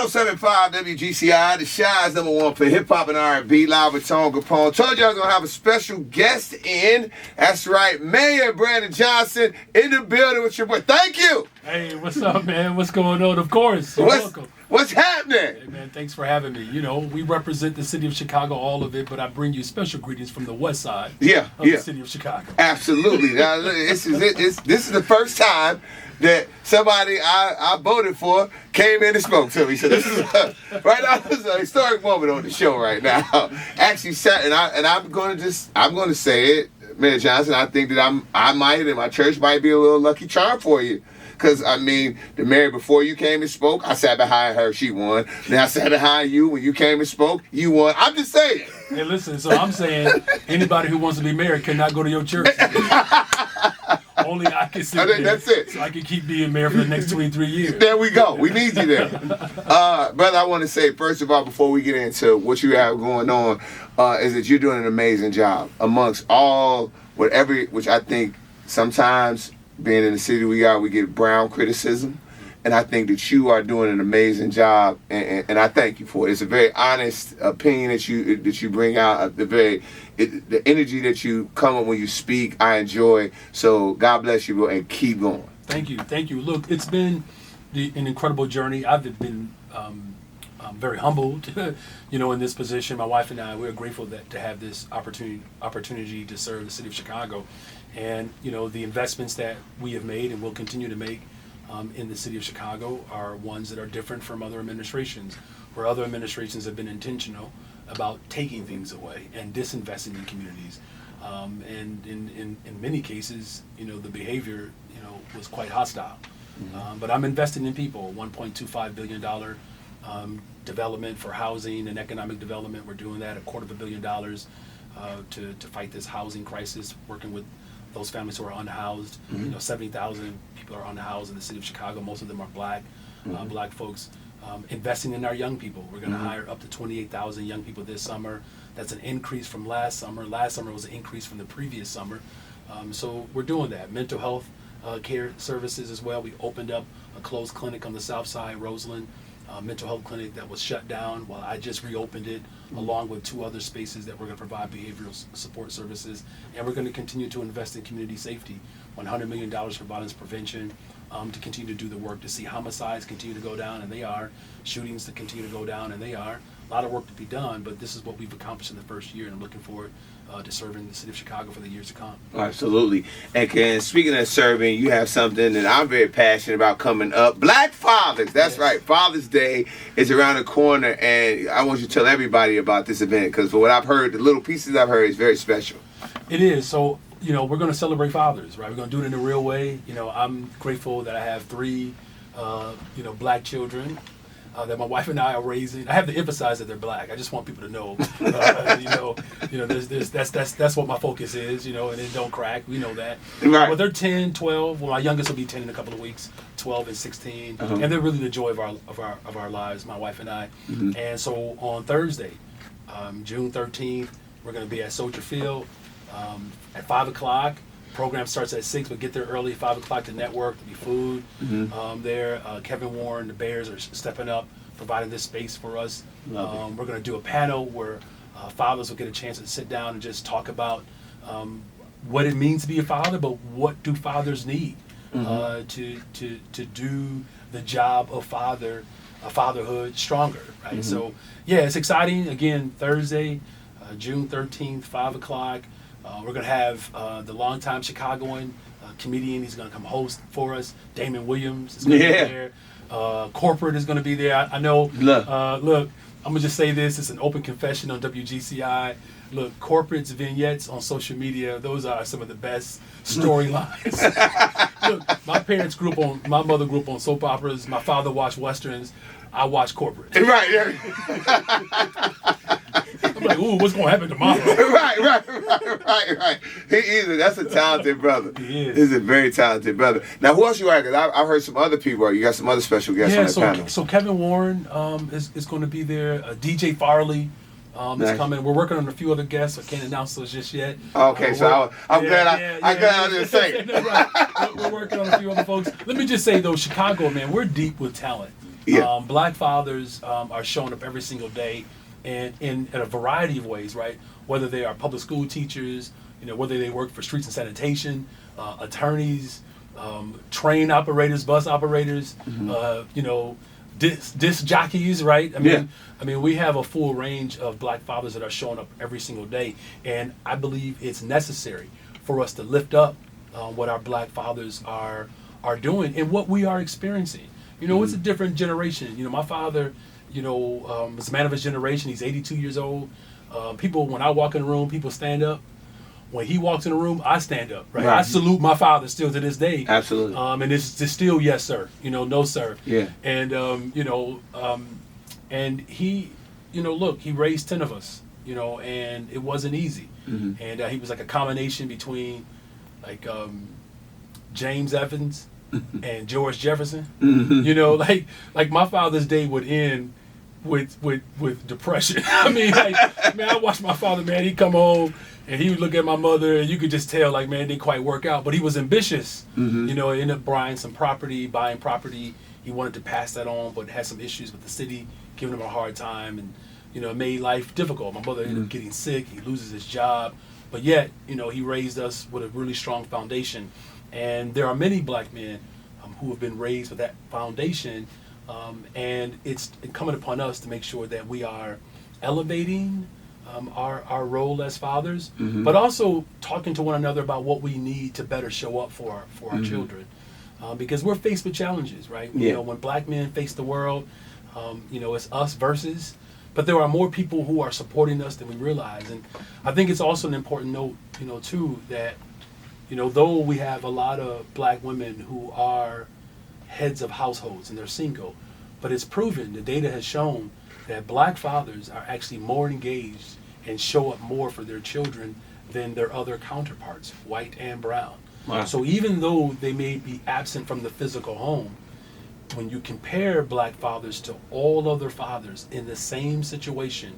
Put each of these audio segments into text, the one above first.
107.5 WGCI, the Shy's #1 for hip hop and R&B, live with Tone Kapone. Told you I was gonna have a special guest in. That's right, Mayor Brandon Johnson in the building with your boy. Thank you. Hey, what's up, man? What's going on? Of course, you're welcome. What's happening? Hey, man, thanks for having me. You know, we represent the city of Chicago, all of it, but I bring you special greetings from the west side of the city of Chicago. Absolutely. Now, this is it. This is the first time that somebody I voted for came in and spoke to me. So this is right now. This is an historic moment on the show right now. Actually, I'm going to say it, Mayor Johnson. I think that I might, and my church might be a little lucky charm for you. Because, I mean, the mayor, before you came and spoke, I sat behind her, she won. Then I sat behind you when you came and spoke, you won. I'm just saying. Hey, listen, so I'm saying anybody who wants to be mayor cannot go to your church. Only I can sit there. That's it. So I can keep being mayor for the next 23 years. There we go. We need you there. Brother, I want to say, first of all, before we get into what you have going on, is that you're doing an amazing job amongst all, which I think sometimes, being in the city we get brown criticism, and I think that you are doing an amazing job, and I thank you for it. It's a very honest opinion that you bring out. The energy that you come up when you speak, I enjoy. So God bless you, bro, and keep going. Thank you. Look, it's been an incredible journey. I've been very humbled, in this position. My wife and I, we're grateful to have this opportunity to serve the city of Chicago. And, the investments that we have made and will continue to make in the city of Chicago are ones that are different from other administrations, where other administrations have been intentional about taking things away and disinvesting in communities. And in many cases, the behavior, was quite hostile. But I'm investing in people, $1.25 billion development for housing and economic development. We're doing that, $250 million to fight this housing crisis, working with those families who are unhoused. 70,000 people are unhoused in the city of Chicago. Most of them are black folks. Investing in our young people. We're going to hire up to 28,000 young people this summer. That's an increase from last summer. Last summer was an increase from the previous summer. So we're doing that. Mental health care services as well. We opened up a closed clinic on the south side, Roseland, mental health clinic that was shut down. Well, I just reopened it along with 2 other spaces that we're going to provide behavioral support services. And we're going to continue to invest in community safety, $100 million for violence prevention, to continue to do the work to see homicides continue to go down, and they are. Shootings to continue to go down, and they are. A lot of work to be done, but this is what we've accomplished in the first year, and I'm looking forward to serving the city of Chicago for the years to come. Absolutely. And speaking of serving, you have something that I'm very passionate about coming up. Black Fathers. That's right. Father's Day is around the corner, and I want you to tell everybody about this event, because for what I've heard, the little pieces I've heard, is very special. It is. So, we're going to celebrate fathers, right? We're going to do it in a real way. I'm grateful that I have 3, black children that my wife and I are raising. I have to emphasize that they're black. I just want people to know, that's what my focus is, and it don't crack. We know that. Right. But they're 10, 12. Well, my youngest will be 10 in a couple of weeks, 12 and 16. And they're really the joy of our lives, my wife and I. And so on Thursday, June 13th, we're going to be at Soldier Field at 5 o'clock. Program starts at 6, but get there early, 5 o'clock to network. There'll be food there. Kevin Warren, the Bears are stepping up, providing this space for us. We're going to do a panel where fathers will get a chance to sit down and just talk about what it means to be a father, but what do fathers need to do the job of fatherhood stronger, right? So, it's exciting. Again, Thursday, June 13th, 5 o'clock. We're going to have the longtime Chicagoan comedian. He's going to come host for us. Damon Williams is going to be there. Corporate is going to be there. I know. Look, I'm going to just say this. It's an open confession on WGCI. Look, Corporate's vignettes on social media, those are some of the best storylines. Look, my mother grew up on soap operas. My father watched Westerns. I watch Corporate. Right. I'm like, ooh, what's going to happen tomorrow? Right. That's a talented brother. He is. He's a very talented brother. Now, who else you are? Because I've heard some other people. You got some other special guests on the panel. So Kevin Warren is going to be there. DJ Farley is coming. We're working on a few other guests. I can't announce those just yet. Okay, I'm glad I didn't say it. Right. We're working on a few other folks. Let me just say, though, Chicago, man, we're deep with talent. Yeah. Black fathers are showing up every single day, and in a variety of ways, right? Whether they are public school teachers, whether they work for streets and sanitation, attorneys, train operators, bus operators, disc jockeys, right? I mean, we have a full range of black fathers that are showing up every single day, and I believe it's necessary for us to lift up what our black fathers are doing and what we are experiencing. It's a different generation. My father, was a man of his generation. He's 82 years old. People, when I walk in the room, people stand up. When he walks in the room, I stand up, right? I salute my father still to this day. Absolutely. And it's still yes, sir. No, sir. Yeah. And and he, look, he raised 10 of us, and it wasn't easy. Mm-hmm. And he was like a combination between, like, James Evans and George Jefferson. Mm-hmm. Like my father's day would end with depression. I mean, I watched my father, man. He'd come home and he would look at my mother, and you could just tell, like, man, it didn't quite work out. But he was ambitious. Mm-hmm. He ended up buying property. He wanted to pass that on, but had some issues with the city, giving him a hard time, and it made life difficult. My mother ended up getting sick. He loses his job, but yet, he raised us with a really strong foundation. And there are many black men who have been raised with that foundation. And it's incumbent upon us to make sure that we are elevating our role as fathers, but also talking to one another about what we need to better show up for our children. Because we're faced with challenges, right? Yeah. When black men face the world, it's us versus, but there are more people who are supporting us than we realize. And I think it's also an important note, too, that, though we have a lot of black women who are heads of households and they're single, but it's proven, the data has shown that black fathers are actually more engaged and show up more for their children than their other counterparts, white and brown. Wow. So even though they may be absent from the physical home, when you compare black fathers to all other fathers in the same situation,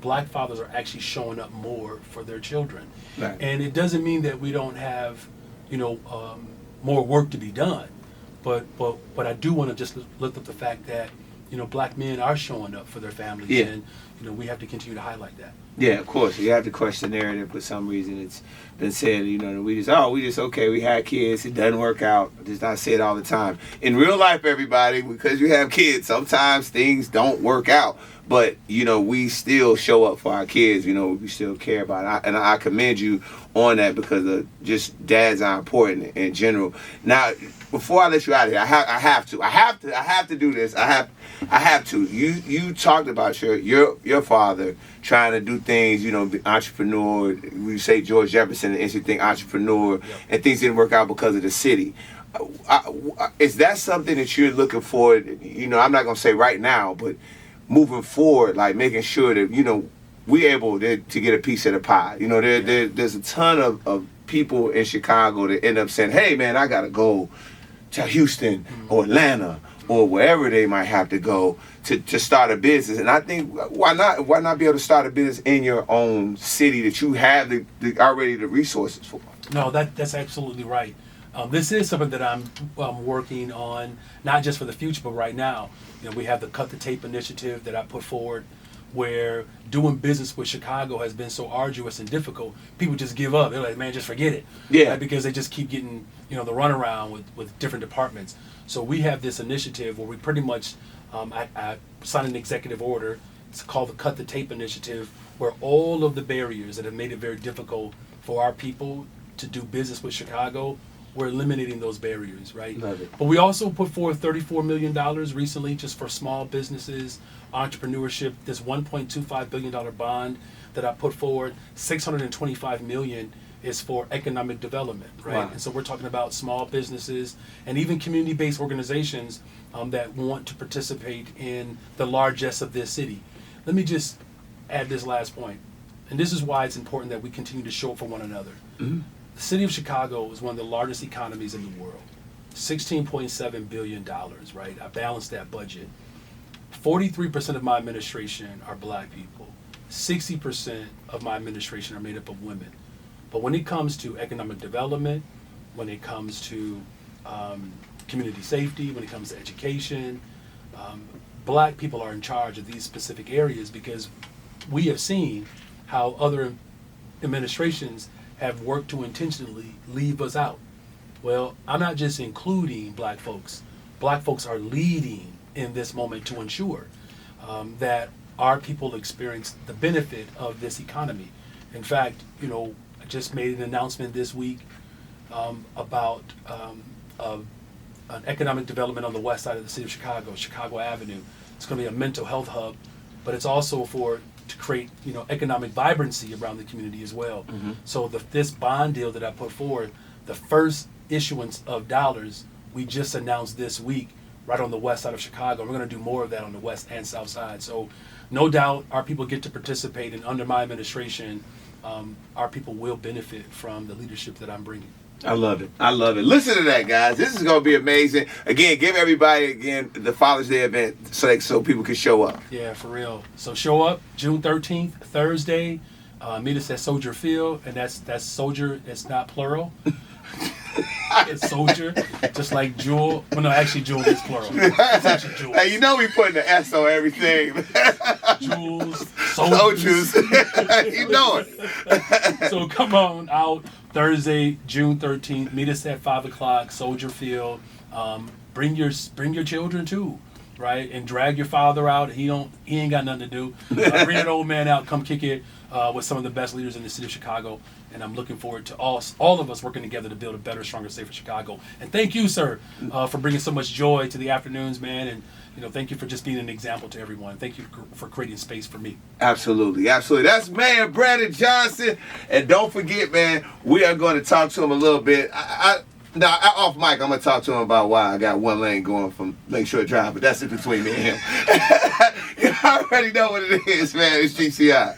black fathers are actually showing up more for their children. Right. And it doesn't mean that we don't have, more work to be done. But I do want to just lift up the fact that, black men are showing up for their families, and we have to continue to highlight that. Yeah, of course. You have to question the narrative. For some reason, it's been said, we had kids, it doesn't work out. I say it all the time. In real life, everybody, because you have kids, sometimes things don't work out. But, we still show up for our kids, we still care about it. And I commend you on that, because of just dads are important in general. Now, before I let you out of here, I have to do this. I have to. You talked about your father trying to do things, the entrepreneur. We say George Jefferson, and you think entrepreneur, and things didn't work out because of the city. Is that something that you're looking for? I'm not gonna say right now, but moving forward, like making sure that we're able to get a piece of the pie. There's a ton of people in Chicago that end up saying, "Hey, man, I gotta go to Houston or Atlanta or wherever they might have to go to start a business." And I think, why not be able to start a business in your own city that you have already the resources for? No, that's absolutely right. This is something that I'm working on, not just for the future, but right now. We have the Cut the Tape initiative that I put forward, where doing business with Chicago has been so arduous and difficult, people just give up. They're like, man, just forget it. Yeah. Right? Because they just keep getting, the runaround with different departments. So we have this initiative where we pretty much, I signed an executive order. It's called the Cut the Tape initiative, where all of the barriers that have made it very difficult for our people to do business with Chicago, we're eliminating those barriers, right? Love it. But we also put forth $34 million recently just for small businesses, entrepreneurship. This $1.25 billion bond that I put forward, $625 million is for economic development, right? Wow. And so we're talking about small businesses and even community-based organizations that want to participate in the largesse of this city. Let me just add this last point, and this is why it's important that we continue to show up for one another. Mm-hmm. The city of Chicago is one of the largest economies in the world, $16.7 billion, right? I balanced that budget. 43% of my administration are black people. 60% of my administration are made up of women. But when it comes to economic development, when it comes to community safety, when it comes to education, Black people are in charge of these specific areas because we have seen how other administrations have worked to intentionally leave us out. Well, I'm not just including black folks. Black folks are leading in this moment to ensure that our people experience the benefit of this economy. In fact, I just made an announcement this week about an economic development on the west side of the city of Chicago, Chicago Avenue. It's going to be a mental health hub, but it's also to create economic vibrancy around the community as well. Mm-hmm. So this bond deal that I put forward, the first issuance of dollars we just announced this week right on the west side of Chicago. We're going to do more of that on the west and south side. So no doubt our people get to participate, and under my administration, our people will benefit from the leadership that I'm bringing. I love it. I love it. Listen to that, guys. This is going to be amazing. Again, give everybody, the Father's Day event so people can show up. Yeah, for real. So show up June 13th, Thursday. Meet us at Soldier Field, and that's Soldier. It's not plural. It's Soldier, just like Jewel. Well, no, actually, Jewel is plural. It's actually Jewel. Hey, we putting the S on everything. Jewels, Soldiers. You know it. So come on out Thursday, June 13th. Meet us at 5 o'clock, Soldier Field. Bring your children too, right? And drag your father out. He ain't got nothing to do. Bring that old man out. Come kick it with some of the best leaders in the city of Chicago. And I'm looking forward to all of us working together to build a better, stronger, safer Chicago. And thank you, sir, for bringing so much joy to the afternoons, man. And thank you for just being an example to everyone. Thank you for creating space for me. Absolutely, absolutely. That's Mayor Brandon Johnson. And don't forget, man, we are going to talk to him a little bit. Now, off mic, I'm going to talk to him about why I got one lane going from Lakeshore Drive, but that's it between me and him. You already know what it is, man. It's GCI.